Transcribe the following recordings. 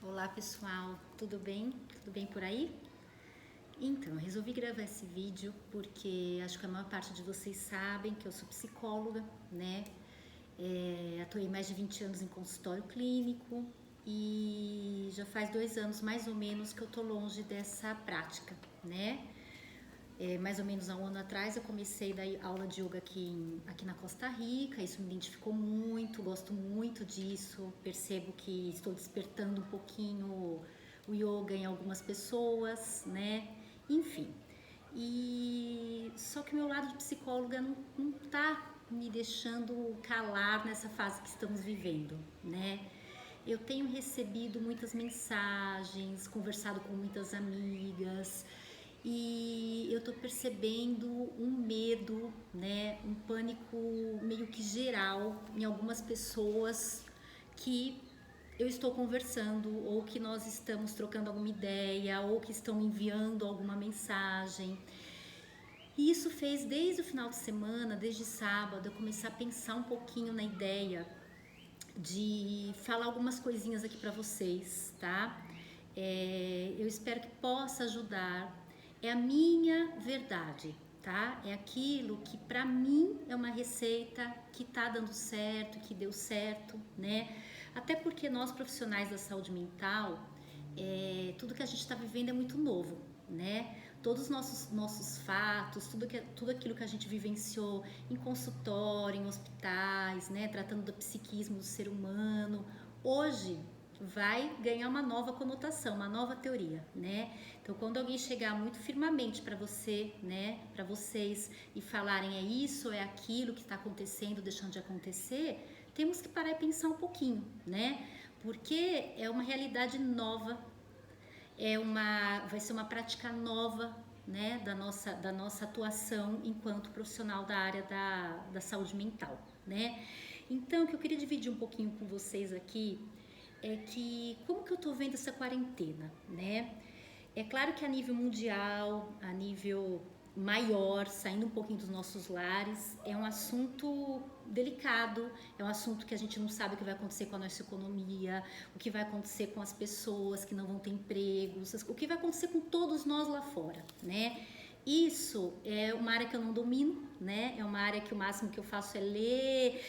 Olá pessoal, tudo bem? Tudo bem por aí? Então, eu resolvi gravar esse vídeo porque acho que a maior parte de vocês sabem que eu sou psicóloga, né? Atuei mais de 20 anos em consultório clínico e já faz 2 anos mais ou menos que eu tô longe dessa prática, né? Mais ou menos há um ano atrás eu comecei a dar aula de yoga aqui na Costa Rica. Isso me identificou muito, gosto muito disso, percebo que estou despertando um pouquinho o yoga em algumas pessoas, né? Enfim, e só que o meu lado de psicóloga não tá me deixando calar nessa fase que estamos vivendo, né? Eu tenho recebido muitas mensagens, conversado com muitas amigas e eu tô percebendo um medo, né, um pânico meio que geral em algumas pessoas que eu estou conversando ou que nós estamos trocando alguma ideia ou que estão enviando alguma mensagem. E isso fez desde o final de semana, desde sábado, eu começar a pensar um pouquinho na ideia de falar algumas coisinhas aqui para vocês, tá? Eu espero que possa ajudar. É a minha verdade, tá? É aquilo que para mim é uma receita que tá dando certo, que deu certo, né? Até porque nós profissionais da saúde mental, tudo que a gente está vivendo é muito novo, né? Todos os nossos fatos, tudo aquilo que a gente vivenciou em consultório, em hospitais, né? Tratando do psiquismo do ser humano, hoje vai ganhar uma nova conotação, uma nova teoria, né? Então, quando alguém chegar muito firmemente para você, né, para vocês e falarem é isso, é aquilo que está acontecendo, deixando de acontecer, temos que parar e pensar um pouquinho, né? Porque é uma realidade nova, vai ser uma prática nova, né, da nossa atuação enquanto profissional da área da saúde mental, né? Então, o que eu queria dividir um pouquinho com vocês aqui é que como que eu tô vendo essa quarentena, né? É claro que a nível mundial, a nível maior, saindo um pouquinho dos nossos lares, é um assunto delicado, é um assunto que a gente não sabe o que vai acontecer com a nossa economia, o que vai acontecer com as pessoas que não vão ter empregos, o que vai acontecer com todos nós lá fora, né? Isso é uma área que eu não domino, né? É uma área que o máximo que eu faço é ler,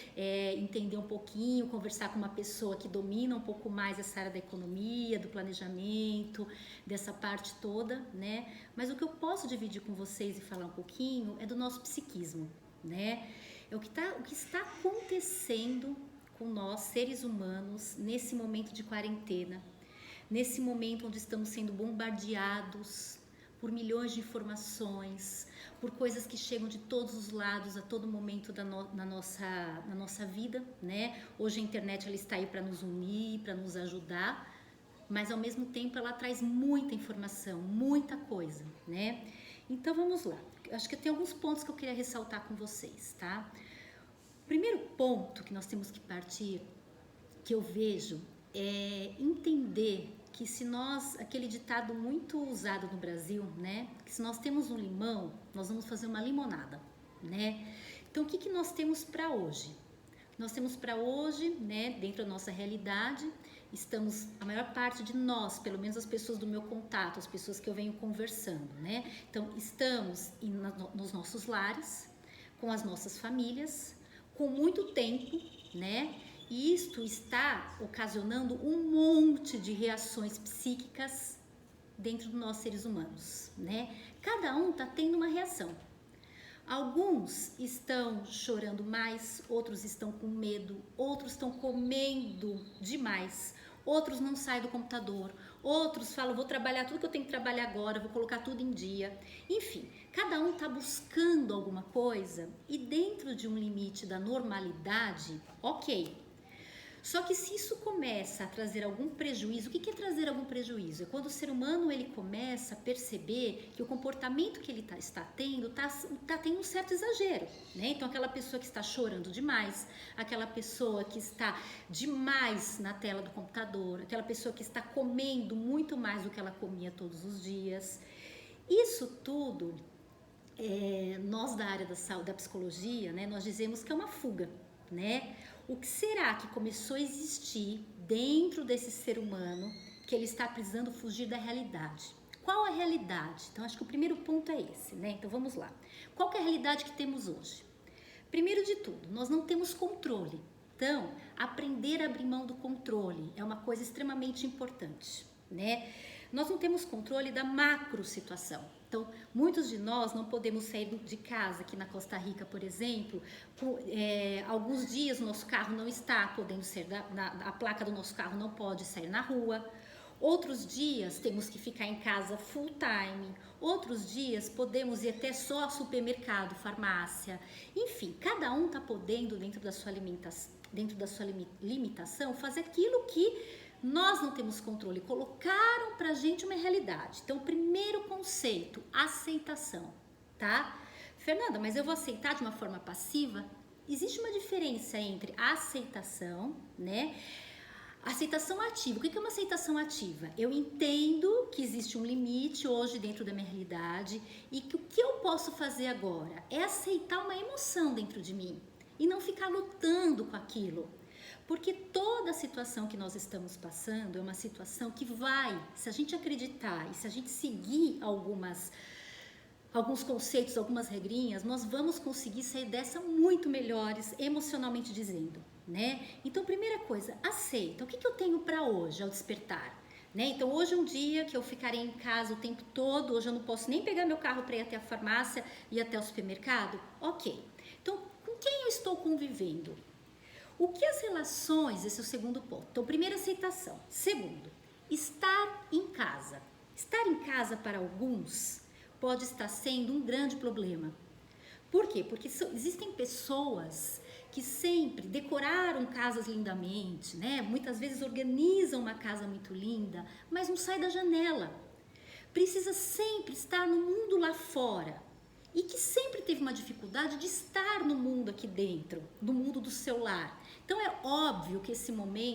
entender um pouquinho, conversar com uma pessoa que domina um pouco mais essa área da economia, do planejamento, dessa parte toda, né? Mas o que eu posso dividir com vocês e falar um pouquinho é do nosso psiquismo, né? É o que está acontecendo com nós, seres humanos, nesse momento de quarentena, nesse momento onde estamos sendo bombardeados por milhões de informações, por coisas que chegam de todos os lados a todo momento na nossa vida, né? Hoje a internet ela está aí para nos unir, para nos ajudar, mas ao mesmo tempo ela traz muita informação, muita coisa, né? Então vamos lá. Acho que tem alguns pontos que eu queria ressaltar com vocês, tá? O primeiro ponto que nós temos que partir, que eu vejo, é entender que se nós, aquele ditado muito usado no Brasil, né, que se nós temos um limão, nós vamos fazer uma limonada, né? Então o que nós temos para hoje? Nós temos para hoje, né, dentro da nossa realidade, estamos, a maior parte de nós, pelo menos as pessoas do meu contato, as pessoas que eu venho conversando, né? Então, estamos nos nossos lares, com as nossas famílias, com muito tempo, né? E isto está ocasionando um monte de reações psíquicas dentro de nós seres humanos, né? Cada um está tendo uma reação. Alguns estão chorando mais, outros estão com medo, outros estão comendo demais, outros não saem do computador, outros falam, vou trabalhar tudo que eu tenho que trabalhar agora, vou colocar tudo em dia. Enfim, cada um está buscando alguma coisa e dentro de um limite da normalidade, ok. Só que se isso começa a trazer algum prejuízo, o que é trazer algum prejuízo? É quando o ser humano ele começa a perceber que o comportamento que ele está tendo tá tendo um certo exagero, né? Então aquela pessoa que está chorando demais, aquela pessoa que está demais na tela do computador, aquela pessoa que está comendo muito mais do que ela comia todos os dias. Isso tudo, nós da área da saúde, da psicologia, né, nós dizemos que é uma fuga, né? O que será que começou a existir dentro desse ser humano que ele está precisando fugir da realidade. Qual a realidade? Então, acho que o primeiro ponto é esse, né? Então, vamos lá. Qual que é a realidade que temos hoje? Primeiro de tudo, nós não temos controle. Então, aprender a abrir mão do controle é uma coisa extremamente importante, né? Nós não temos controle da macro situação. Então, muitos de nós não podemos sair de casa, aqui na Costa Rica, por exemplo, alguns dias o nosso carro não está podendo sair, a placa do nosso carro não pode sair na rua. Outros dias temos que ficar em casa full time. Outros dias podemos ir até só ao supermercado, farmácia. Enfim, cada um está podendo, dentro da sua limitação, fazer aquilo que nós não temos controle. Colocaram pra gente uma realidade. Então, o primeiro conceito, aceitação, tá? Fernanda, mas eu vou aceitar de uma forma passiva? Existe uma diferença entre aceitação, né? Aceitação ativa. O que é uma aceitação ativa? Eu entendo que existe um limite hoje dentro da minha realidade e que o que eu posso fazer agora é aceitar uma emoção dentro de mim e não ficar lutando com aquilo. Porque toda situação que nós estamos passando é uma situação que vai, se a gente acreditar e se a gente seguir alguns conceitos, algumas regrinhas, nós vamos conseguir sair dessa muito melhores, emocionalmente dizendo, né? Então, primeira coisa, aceita. O que eu tenho para hoje ao despertar? Né? Então, hoje é um dia que eu ficarei em casa o tempo todo, hoje eu não posso nem pegar meu carro para ir até a farmácia e até o supermercado? Ok. Então, com quem eu estou convivendo? O que as relações, esse é o segundo ponto. Então, primeiro, aceitação. Segundo, estar em casa. Estar em casa para alguns pode estar sendo um grande problema. Por quê? Porque existem pessoas que sempre decoraram casas lindamente, né? Muitas vezes organizam uma casa muito linda, mas não sai da janela. Precisa sempre estar no mundo lá fora. E que sempre teve uma dificuldade de estar no mundo aqui dentro, no mundo do seu lar. Então é óbvio que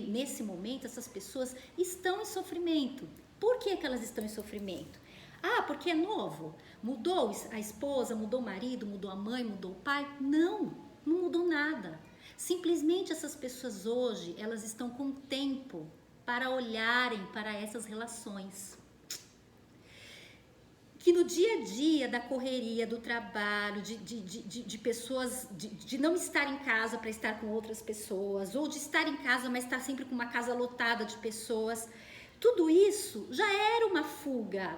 nesse momento essas pessoas estão em sofrimento. Por que elas estão em sofrimento? Ah, porque é novo. Mudou a esposa, mudou o marido, mudou a mãe, mudou o pai? Não mudou nada. Simplesmente essas pessoas hoje, elas estão com tempo para olharem para essas relações. Que no dia a dia da correria, do trabalho, de pessoas, de não estar em casa para estar com outras pessoas, ou de estar em casa, mas estar sempre com uma casa lotada de pessoas, tudo isso já era uma fuga,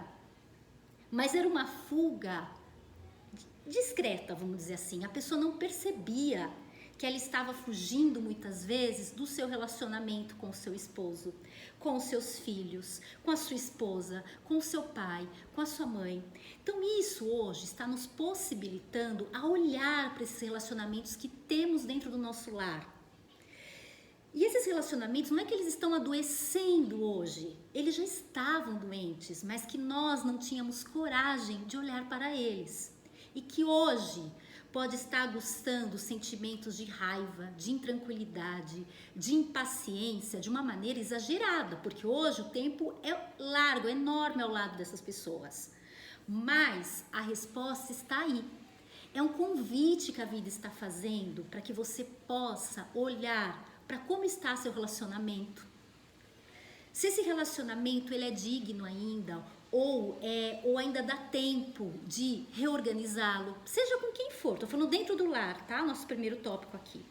mas era uma fuga discreta, vamos dizer assim. A pessoa não percebia que ela estava fugindo muitas vezes do seu relacionamento com o seu esposo, com os seus filhos, com a sua esposa, com o seu pai, com a sua mãe. Então isso hoje está nos possibilitando a olhar para esses relacionamentos que temos dentro do nosso lar. E esses relacionamentos não é que eles estão adoecendo hoje, eles já estavam doentes, mas que nós não tínhamos coragem de olhar para eles. E que hoje pode estar aguçando sentimentos de raiva, de intranquilidade, de impaciência, de uma maneira exagerada, porque hoje o tempo é largo, é enorme ao lado dessas pessoas. Mas a resposta está aí. É um convite que a vida está fazendo para que você possa olhar para como está seu relacionamento. Se esse relacionamento ele é digno ainda, ou ainda dá tempo de reorganizá-lo, seja com quem for, tô falando dentro do lar, tá? Nosso primeiro tópico aqui.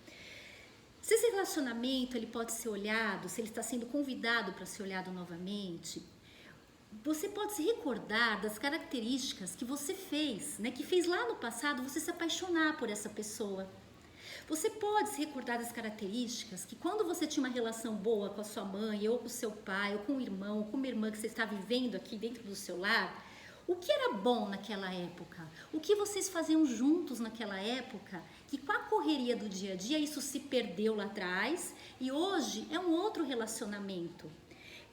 Se esse relacionamento ele pode ser olhado, se ele está sendo convidado para ser olhado novamente, você pode se recordar das características que você fez, né? Que fez lá no passado você se apaixonar por essa pessoa. Você pode se recordar das características que quando você tinha uma relação boa com a sua mãe, ou com o seu pai, ou com o irmão, ou com uma irmã que você está vivendo aqui dentro do seu lar, o que era bom naquela época? O que vocês faziam juntos naquela época? Que com a correria do dia a dia isso se perdeu lá atrás e hoje é um outro relacionamento.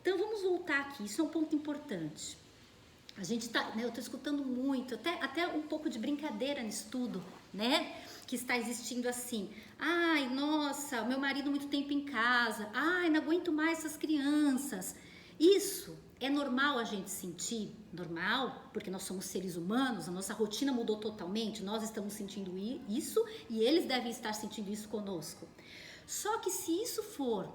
Então vamos voltar aqui, isso é um ponto importante. A gente tá, né, eu estou escutando muito, até um pouco de brincadeira nisso tudo, né? Que está existindo assim, ai, nossa, meu marido muito tempo em casa, ai, não aguento mais essas crianças. Isso é normal a gente sentir, normal, porque nós somos seres humanos, a nossa rotina mudou totalmente, nós estamos sentindo isso e eles devem estar sentindo isso conosco. Só que se isso for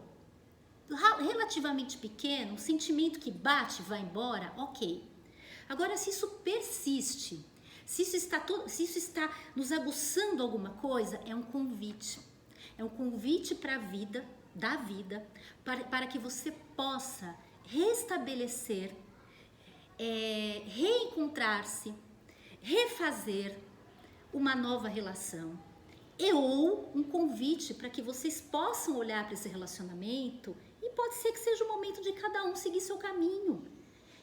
relativamente pequeno, um sentimento que bate, vai embora, ok. Agora, se isso persiste, se isso está nos aguçando alguma coisa, é um convite. É um convite para a vida, da vida, para que você possa restabelecer, reencontrar-se, refazer uma nova relação. Ou um convite para que vocês possam olhar para esse relacionamento e pode ser que seja o momento de cada um seguir seu caminho.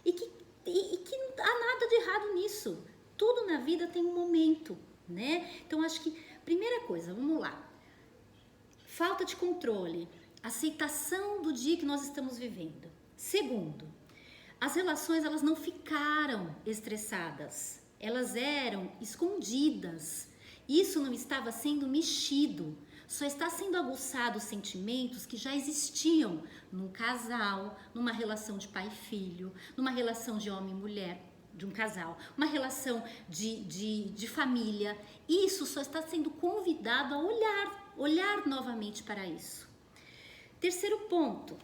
E que não há nada de errado nisso. Tudo na vida tem um momento, né? Então, acho que, primeira coisa, vamos lá. Falta de controle, aceitação do dia que nós estamos vivendo. Segundo, as relações, elas não ficaram estressadas. Elas eram escondidas. Isso não estava sendo mexido. Só está sendo aguçado os sentimentos que já existiam num casal, numa relação de pai e filho, numa relação de homem e mulher, de um casal, uma relação de família. Isso só está sendo convidado a olhar novamente para isso. Terceiro ponto,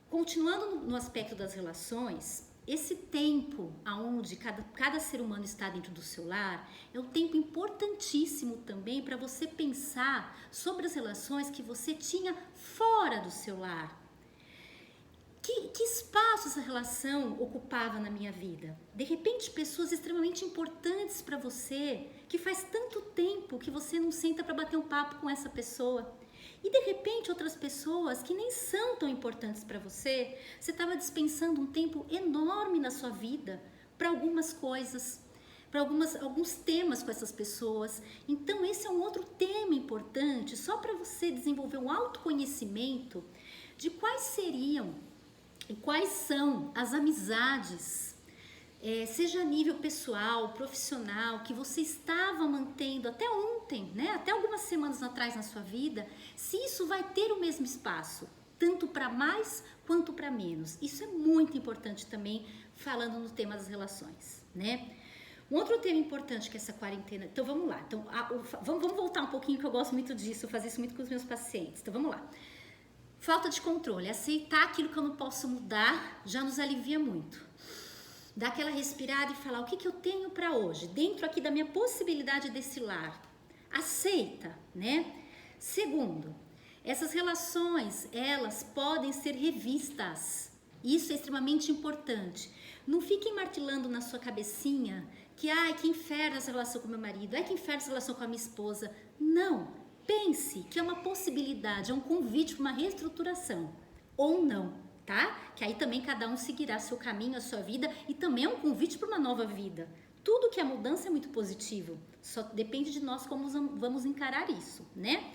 continuando no aspecto das relações, esse tempo aonde cada ser humano está dentro do seu lar é um tempo importantíssimo também para você pensar sobre as relações que você tinha fora do seu lar. Que espaço essa relação ocupava na minha vida? De repente, pessoas extremamente importantes para você, que faz tanto tempo que você não senta para bater um papo com essa pessoa. E de repente outras pessoas que nem são tão importantes para você, você estava dispensando um tempo enorme na sua vida para algumas coisas, para alguns temas com essas pessoas. Então esse é um outro tema importante, só para você desenvolver um autoconhecimento de quais seriam e quais são as amizades, seja a nível pessoal, profissional, que você estava mantendo até ontem, né? Até algumas semanas atrás na sua vida, se isso vai ter o mesmo espaço, tanto para mais quanto para menos. Isso é muito importante também, falando no tema das relações, né? Um outro tema importante que essa quarentena... Então, vamos lá. Então, vamos voltar um pouquinho, que eu gosto muito disso, eu faço isso muito com os meus pacientes. Então, vamos lá. Falta de controle. Aceitar aquilo que eu não posso mudar já nos alivia muito. Dar aquela respirada e falar o que eu tenho para hoje, dentro aqui da minha possibilidade desse lar. Aceita, né? Segundo, essas relações, elas podem ser revistas. Isso é extremamente importante. Não fiquem martelando na sua cabecinha que, ai, que inferno essa relação com meu marido, ai, que inferno essa relação com a minha esposa. Não. Pense que é uma possibilidade, é um convite para uma reestruturação. Ou não. Tá? Que aí também cada um seguirá seu caminho, a sua vida, e também é um convite para uma nova vida. Tudo que é mudança é muito positivo, só depende de nós como vamos encarar isso, né?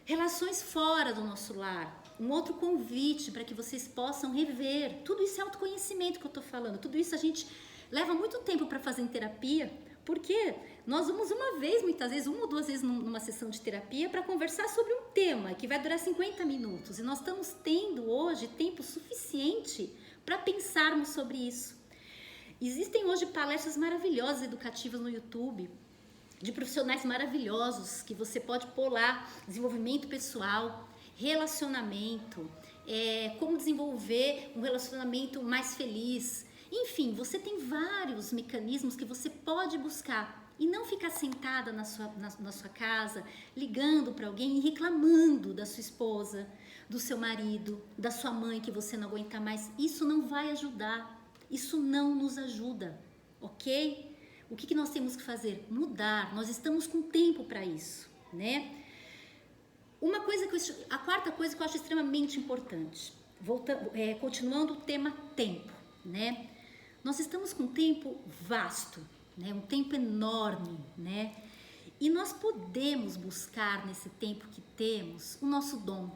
Relações fora do nosso lar, um outro convite para que vocês possam rever. Tudo isso é autoconhecimento que eu tô falando, tudo isso a gente leva muito tempo para fazer em terapia, porque nós vamos uma vez, muitas vezes, uma ou duas vezes numa sessão de terapia para conversar sobre um tema que vai durar 50 minutos. E nós estamos tendo hoje tempo suficiente para pensarmos sobre isso. Existem hoje palestras maravilhosas educativas no YouTube, de profissionais maravilhosos, que você pode pôr lá, desenvolvimento pessoal, relacionamento, como desenvolver um relacionamento mais feliz. Enfim, você tem vários mecanismos que você pode buscar e não ficar sentada na sua casa, ligando para alguém e reclamando da sua esposa, do seu marido, da sua mãe que você não aguenta mais. Isso não vai ajudar, isso não nos ajuda, ok? O que nós temos que fazer? Mudar, nós estamos com tempo para isso, né? A quarta coisa que eu acho extremamente importante, continuando o tema tempo, né? Nós estamos com um tempo vasto, né? Um tempo enorme, né? E nós podemos buscar nesse tempo que temos o nosso dom.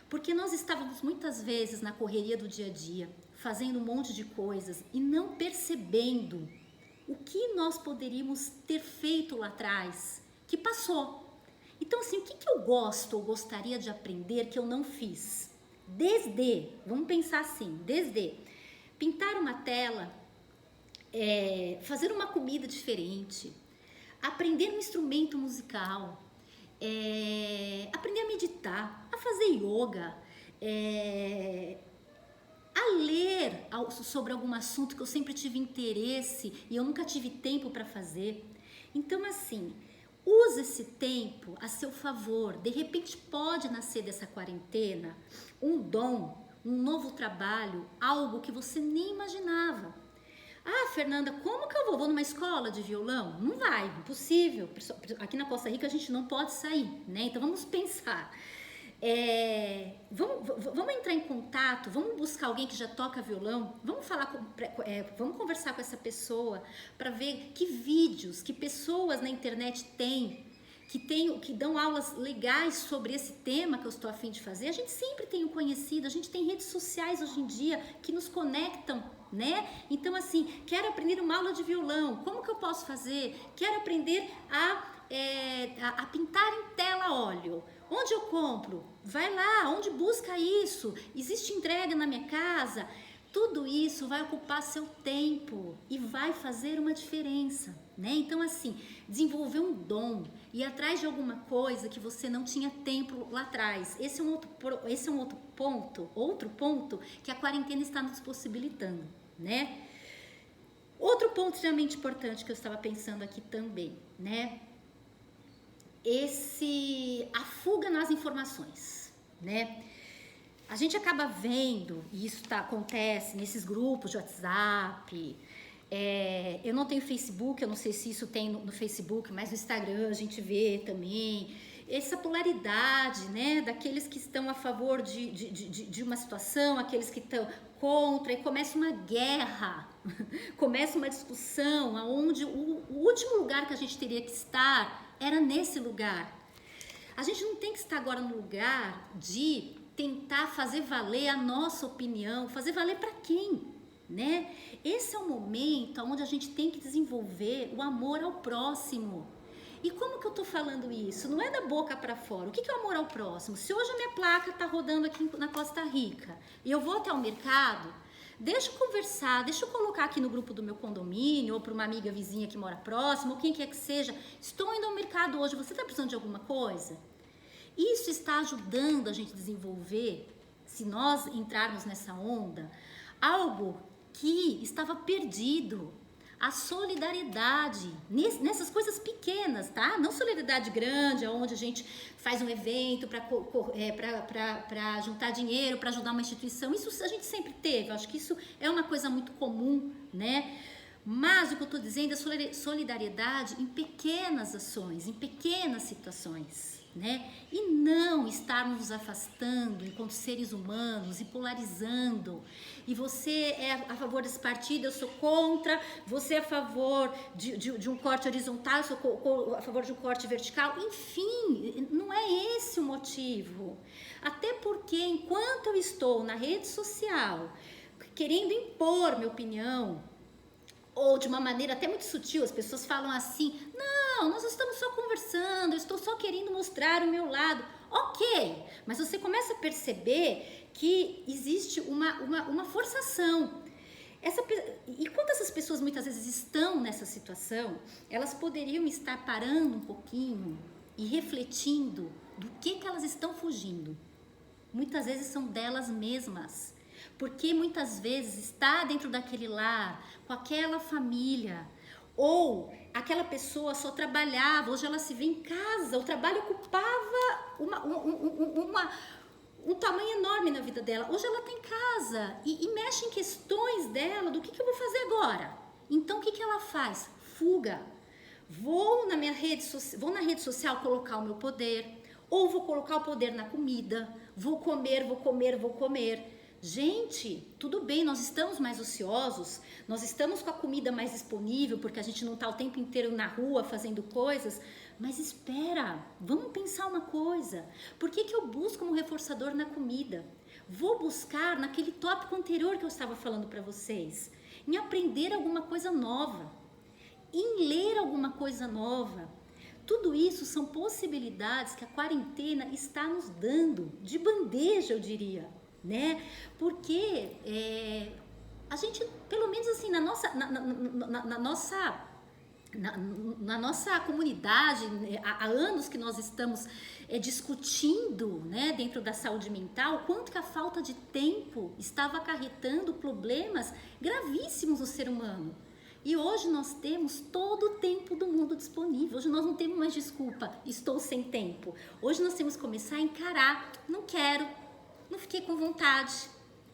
Porque nós estávamos muitas vezes na correria do dia a dia, fazendo um monte de coisas e não percebendo o que nós poderíamos ter feito lá atrás, que passou. Então, assim, o que eu gosto ou gostaria de aprender que eu não fiz? Vamos pensar assim, desde pintar uma tela, fazer uma comida diferente, aprender um instrumento musical, aprender a meditar, a fazer yoga, a ler sobre algum assunto que eu sempre tive interesse e eu nunca tive tempo para fazer. Então, assim, use esse tempo a seu favor. De repente pode nascer dessa quarentena um dom, um novo trabalho, algo que você nem imaginava. Ah, Fernanda, como que eu vou? Vou numa escola de violão? Não vai, impossível. Aqui na Costa Rica a gente não pode sair, né? Então vamos pensar. Vamos entrar em contato, vamos buscar alguém que já toca violão, vamos conversar com essa pessoa para ver que vídeos, que pessoas na internet que dão aulas legais sobre esse tema que eu estou a fim de fazer. A gente sempre tem um conhecido, a gente tem redes sociais hoje em dia que nos conectam, né? Então, assim, quero aprender uma aula de violão, como que eu posso fazer? Quero aprender a pintar em tela a óleo. Onde eu compro? Vai lá, onde busca isso? Existe entrega na minha casa? Tudo isso vai ocupar seu tempo e vai fazer uma diferença, né? Então, assim, desenvolver um dom, ir atrás de alguma coisa que você não tinha tempo lá atrás. Esse é um outro ponto que a quarentena está nos possibilitando, né? Outro ponto extremamente importante que eu estava pensando aqui também, né? A fuga nas informações, né? A gente acaba vendo, e isso acontece nesses grupos de WhatsApp. Eu não tenho Facebook, eu não sei se isso tem no Facebook, mas no Instagram a gente vê também essa polaridade, né? Daqueles que estão a favor de uma situação, aqueles que estão contra, e começa uma guerra, começa uma discussão, onde o último lugar que a gente teria que estar era nesse lugar. A gente não tem que estar agora no lugar de tentar fazer valer a nossa opinião, fazer valer para quem, né? Esse é o momento onde a gente tem que desenvolver o amor ao próximo. E como que eu tô falando isso? Não é da boca para fora. O que é o amor ao próximo? Se hoje a minha placa tá rodando aqui na Costa Rica e eu vou até o mercado, deixa eu conversar, deixa eu colocar aqui no grupo do meu condomínio ou para uma amiga vizinha que mora próximo, ou quem quer que seja. Estou indo ao mercado hoje, você está precisando de alguma coisa? Isso está ajudando a gente a desenvolver, se nós entrarmos nessa onda, algo que estava perdido. A solidariedade, nessas coisas pequenas, tá? Não solidariedade grande, onde a gente faz um evento para juntar dinheiro, para ajudar uma instituição. Isso a gente sempre teve, eu acho que isso é uma coisa muito comum, né? Mas o que eu estou dizendo é solidariedade em pequenas ações, em pequenas situações, né? E não estarmos nos afastando enquanto seres humanos e polarizando. E você é a favor desse partido, eu sou contra. Você é a favor de um corte horizontal, eu sou a favor de um corte vertical. Enfim, não é esse o motivo. Até porque enquanto eu estou na rede social querendo impor minha opinião, ou de uma maneira até muito sutil, as pessoas falam assim: não, nós estamos só conversando, eu estou só querendo mostrar o meu lado. Ok, mas você começa a perceber que existe uma forçação. E quando essas pessoas muitas vezes estão nessa situação, elas poderiam estar parando um pouquinho e refletindo do que elas estão fugindo. Muitas vezes são delas mesmas. Porque muitas vezes está dentro daquele lar, com aquela família, ou aquela pessoa só trabalhava, hoje ela se vê em casa, o trabalho ocupava um tamanho enorme na vida dela. Hoje ela está em casa e mexe em questões dela, do que eu vou fazer agora? Então o que ela faz? Fuga. Vou na rede social colocar o meu poder, ou vou colocar o poder na comida, vou comer. Gente, tudo bem, nós estamos mais ociosos, nós estamos com a comida mais disponível, porque a gente não está o tempo inteiro na rua fazendo coisas, mas espera, vamos pensar uma coisa. Por que eu busco um reforçador na comida? Vou buscar naquele tópico anterior que eu estava falando para vocês, em aprender alguma coisa nova, em ler alguma coisa nova. Tudo isso são possibilidades que a quarentena está nos dando, de bandeja, eu diria. Né? Porque a gente, pelo menos assim, na nossa na nossa comunidade, há anos que nós estamos discutindo, né, dentro da saúde mental, quanto que a falta de tempo estava acarretando problemas gravíssimos no ser humano. E hoje nós temos todo o tempo do mundo disponível. Hoje nós não temos mais desculpa, estou sem tempo. Hoje nós temos que começar a encarar, não quero, não fiquei com vontade,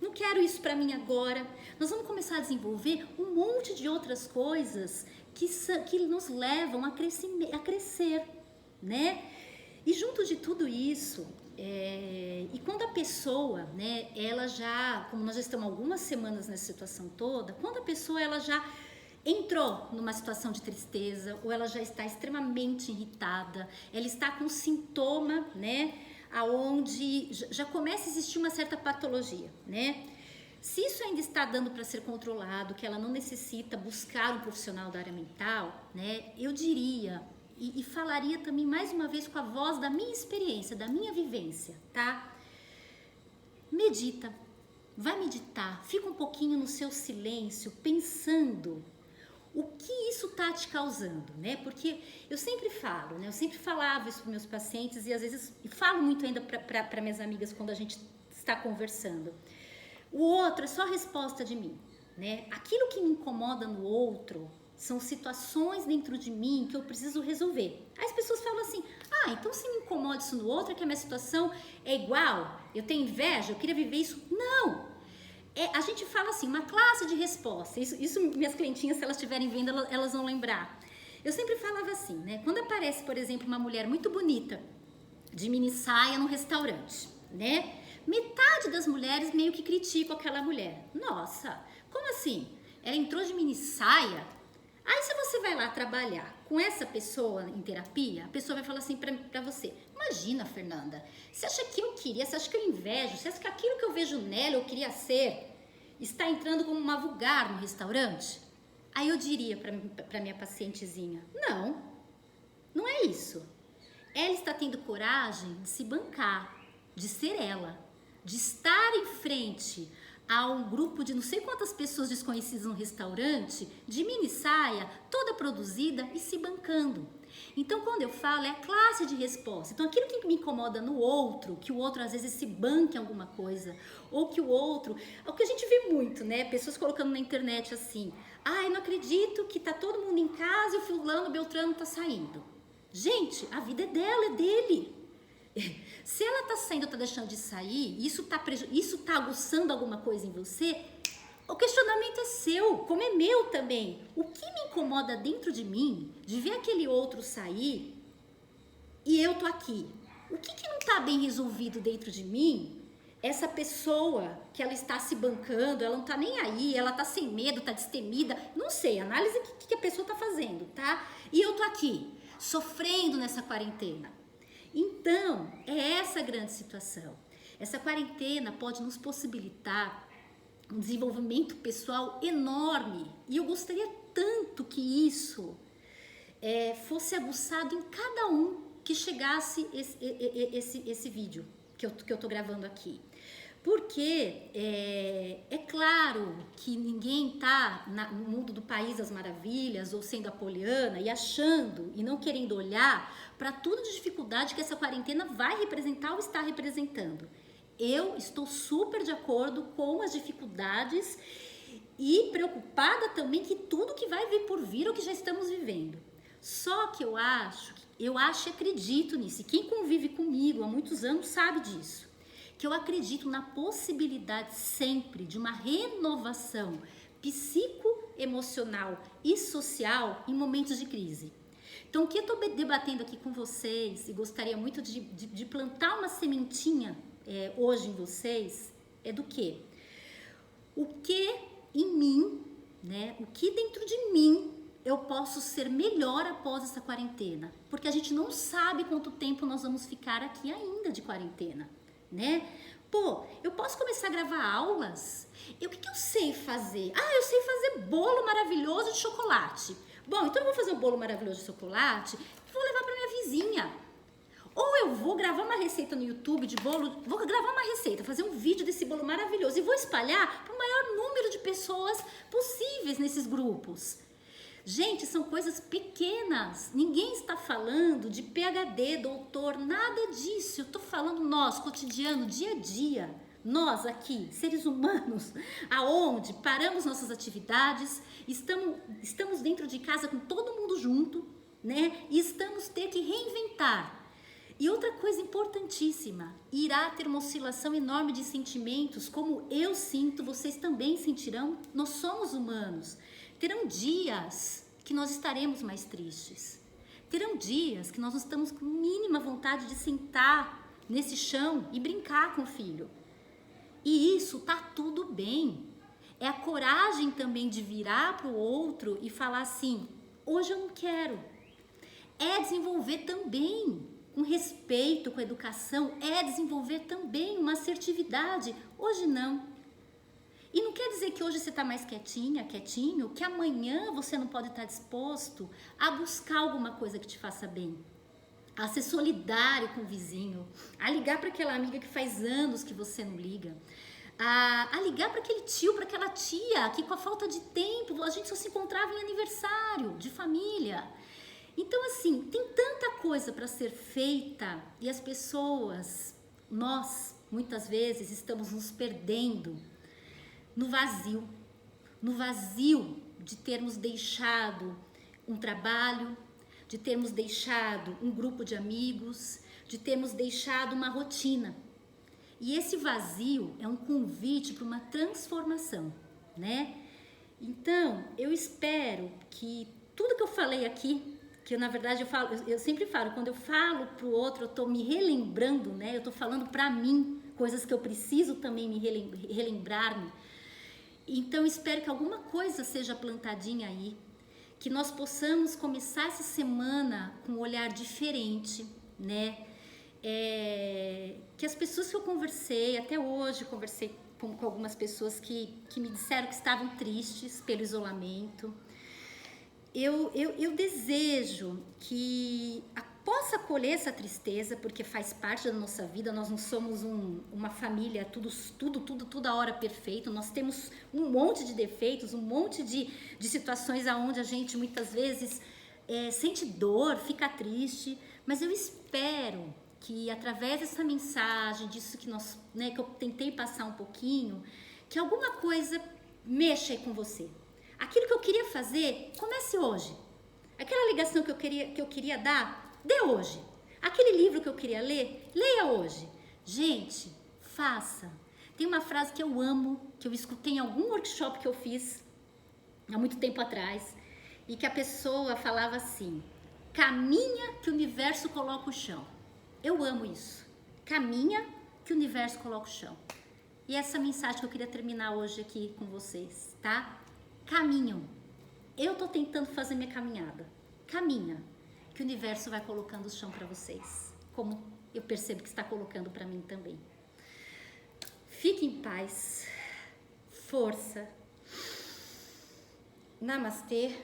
não quero isso para mim agora. Nós vamos começar a desenvolver um monte de outras coisas que nos levam a crescer, né? E junto de tudo isso, e quando a pessoa, né, ela já, como nós já estamos algumas semanas nessa situação toda, quando a pessoa ela já entrou numa situação de tristeza, ou ela já está extremamente irritada, ela está com sintoma, né, aonde já começa a existir uma certa patologia, né? Se isso ainda está dando para ser controlado, que ela não necessita buscar um profissional da área mental, né, eu diria e falaria também mais uma vez com a voz da minha experiência, da minha vivência, tá? Medita, vai meditar, fica um pouquinho no seu silêncio, pensando o que isso tá te causando, né? Porque eu sempre falo, né? Eu sempre falava isso para meus pacientes e às vezes falo muito ainda para minhas amigas quando a gente está conversando. O outro é só resposta de mim, né? Aquilo que me incomoda no outro são situações dentro de mim que eu preciso resolver. Aí as pessoas falam assim, então se me incomoda isso no outro, é que a minha situação é igual, eu tenho inveja, eu queria viver isso. Não! A gente fala assim, uma classe de resposta. Isso minhas clientinhas, se elas estiverem vendo, elas vão lembrar. Eu sempre falava assim, né? Quando aparece, por exemplo, uma mulher muito bonita, de mini saia num restaurante, né? Metade das mulheres meio que criticam aquela mulher. Nossa, como assim? Ela entrou de mini saia? Aí se você vai lá trabalhar com essa pessoa em terapia, a pessoa vai falar assim pra você, imagina, Fernanda, você acha que eu queria, você acha que eu invejo, você acha que aquilo que eu vejo nela eu queria ser, está entrando como uma vulgar no restaurante? Aí eu diria pra minha pacientezinha, não é isso. Ela está tendo coragem de se bancar, de ser ela, de estar em frente a um grupo de não sei quantas pessoas desconhecidas no restaurante, de mini saia, toda produzida e se bancando. Então, quando eu falo, é a classe de resposta. Então, aquilo que me incomoda no outro, que o outro às vezes se banque em alguma coisa, ou que o outro... É o que a gente vê muito, né? Pessoas colocando na internet assim, eu não acredito que tá todo mundo em casa e o fulano, o Beltrano tá saindo. Gente, a vida é dela, é dele. Se ela tá saindo, tá deixando de sair, isso tá aguçando alguma coisa em você, o questionamento é seu, como é meu também. O que me incomoda dentro de mim, de ver aquele outro sair e eu tô aqui? O que não tá bem resolvido dentro de mim? Essa pessoa que ela está se bancando, ela não tá nem aí, ela tá sem medo, tá destemida, não sei, análise que a pessoa tá fazendo, tá? E eu tô aqui, sofrendo nessa quarentena. Então, é essa a grande situação. Essa quarentena pode nos possibilitar um desenvolvimento pessoal enorme. E eu gostaria tanto que isso fosse aguçado em cada um que chegasse esse vídeo que eu tô gravando aqui. Porque é claro que ninguém está no mundo do País das Maravilhas ou sendo apoliana e achando e não querendo olhar para tudo de dificuldade que essa quarentena vai representar ou está representando. Eu estou super de acordo com as dificuldades e preocupada também que tudo que vai vir por vir é o que já estamos vivendo. Só que eu acho e acredito nisso. E quem convive comigo há muitos anos sabe disso. Que eu acredito na possibilidade sempre de uma renovação psicoemocional e social em momentos de crise. Então, o que eu estou debatendo aqui com vocês e gostaria muito de plantar uma sementinha hoje em vocês é do quê? O que em mim, né? O que dentro de mim eu posso ser melhor após essa quarentena? Porque a gente não sabe quanto tempo nós vamos ficar aqui ainda de quarentena. Né? Eu posso começar a gravar aulas? O que eu sei fazer? Eu sei fazer bolo maravilhoso de chocolate. Bom, então eu vou fazer um bolo maravilhoso de chocolate e vou levar para minha vizinha. Ou eu vou gravar uma receita no YouTube de bolo, vou gravar uma receita, fazer um vídeo desse bolo maravilhoso e vou espalhar para o maior número de pessoas possíveis nesses grupos. Gente, são coisas pequenas. Ninguém está falando de PhD, doutor, nada disso. Eu estou falando nós, cotidiano, dia a dia. Nós aqui, seres humanos, aonde paramos nossas atividades, estamos dentro de casa com todo mundo junto, né? E estamos ter que reinventar. E outra coisa importantíssima, irá ter uma oscilação enorme de sentimentos, como eu sinto, vocês também sentirão, nós somos humanos. Terão dias que nós estaremos mais tristes. Terão dias que nós não estamos com mínima vontade de sentar nesse chão e brincar com o filho. E isso tá tudo bem. É a coragem também de virar para o outro e falar assim, hoje eu não quero. É desenvolver também, com respeito, com educação, é desenvolver também uma assertividade. Hoje não. E não quer dizer que hoje você está mais quietinha, quietinho, que amanhã você não pode estar disposto a buscar alguma coisa que te faça bem. A ser solidário com o vizinho, a ligar para aquela amiga que faz anos que você não liga, a ligar para aquele tio, para aquela tia, que com a falta de tempo a gente só se encontrava em aniversário de família. Então, assim, tem tanta coisa para ser feita e as pessoas, nós, muitas vezes, estamos nos perdendo no vazio de termos deixado um trabalho, de termos deixado um grupo de amigos, de termos deixado uma rotina. E esse vazio é um convite para uma transformação, né? Então, eu espero que tudo que eu falei aqui, que na verdade eu sempre falo, quando eu falo para o outro, eu estou me relembrando, né? Eu estou falando para mim, coisas que eu preciso também me relembrar-me. Então, espero que alguma coisa seja plantadinha aí, que nós possamos começar essa semana com um olhar diferente, né? Que as pessoas que eu conversei, até hoje conversei com algumas pessoas que me disseram que estavam tristes pelo isolamento. Eu desejo que possa acolher essa tristeza, porque faz parte da nossa vida, nós não somos uma família tudo a hora perfeito, nós temos um monte de defeitos, um monte de situações onde a gente muitas vezes sente dor, fica triste, mas eu espero que através dessa mensagem, disso que que eu tentei passar um pouquinho, que alguma coisa mexa aí com você. Aquilo que eu queria fazer, comece hoje. Aquela ligação que eu queria dar, dê hoje. Aquele livro que eu queria ler, leia hoje. Gente, faça. Tem uma frase que eu amo, que eu escutei em algum workshop que eu fiz há muito tempo atrás, e que a pessoa falava assim: caminha que o universo coloca o chão. Eu amo isso. Caminha que o universo coloca o chão. E essa mensagem que eu queria terminar hoje aqui com vocês, tá? Caminham. Eu tô tentando fazer minha caminhada. Caminha, que o universo vai colocando o chão para vocês, como eu percebo que está colocando para mim também. Fique em paz, força, namastê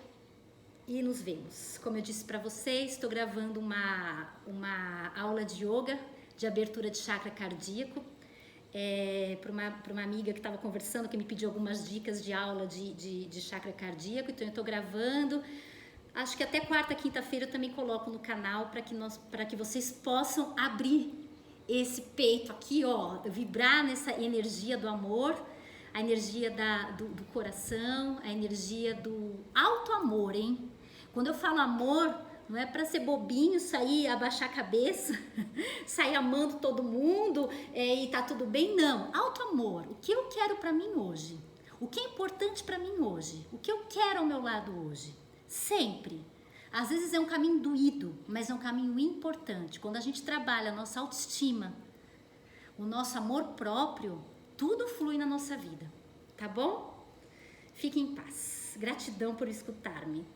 e nos vemos. Como eu disse para vocês, estou gravando uma aula de yoga de abertura de chakra cardíaco para uma amiga que estava conversando, que me pediu algumas dicas de aula de chakra cardíaco. Então eu estou gravando. Acho que até quarta, quinta-feira eu também coloco no canal para que vocês possam abrir esse peito aqui, ó, vibrar nessa energia do amor, a energia do coração, a energia do alto amor, hein? Quando eu falo amor, não é para ser bobinho, sair, abaixar a cabeça, sair amando todo mundo e tá tudo bem, não. Alto amor, o que eu quero para mim hoje? O que é importante para mim hoje? O que eu quero ao meu lado hoje? Sempre. Às vezes é um caminho doído, mas é um caminho importante. Quando a gente trabalha a nossa autoestima, o nosso amor próprio, tudo flui na nossa vida, tá bom? Fique em paz. Gratidão por escutar-me.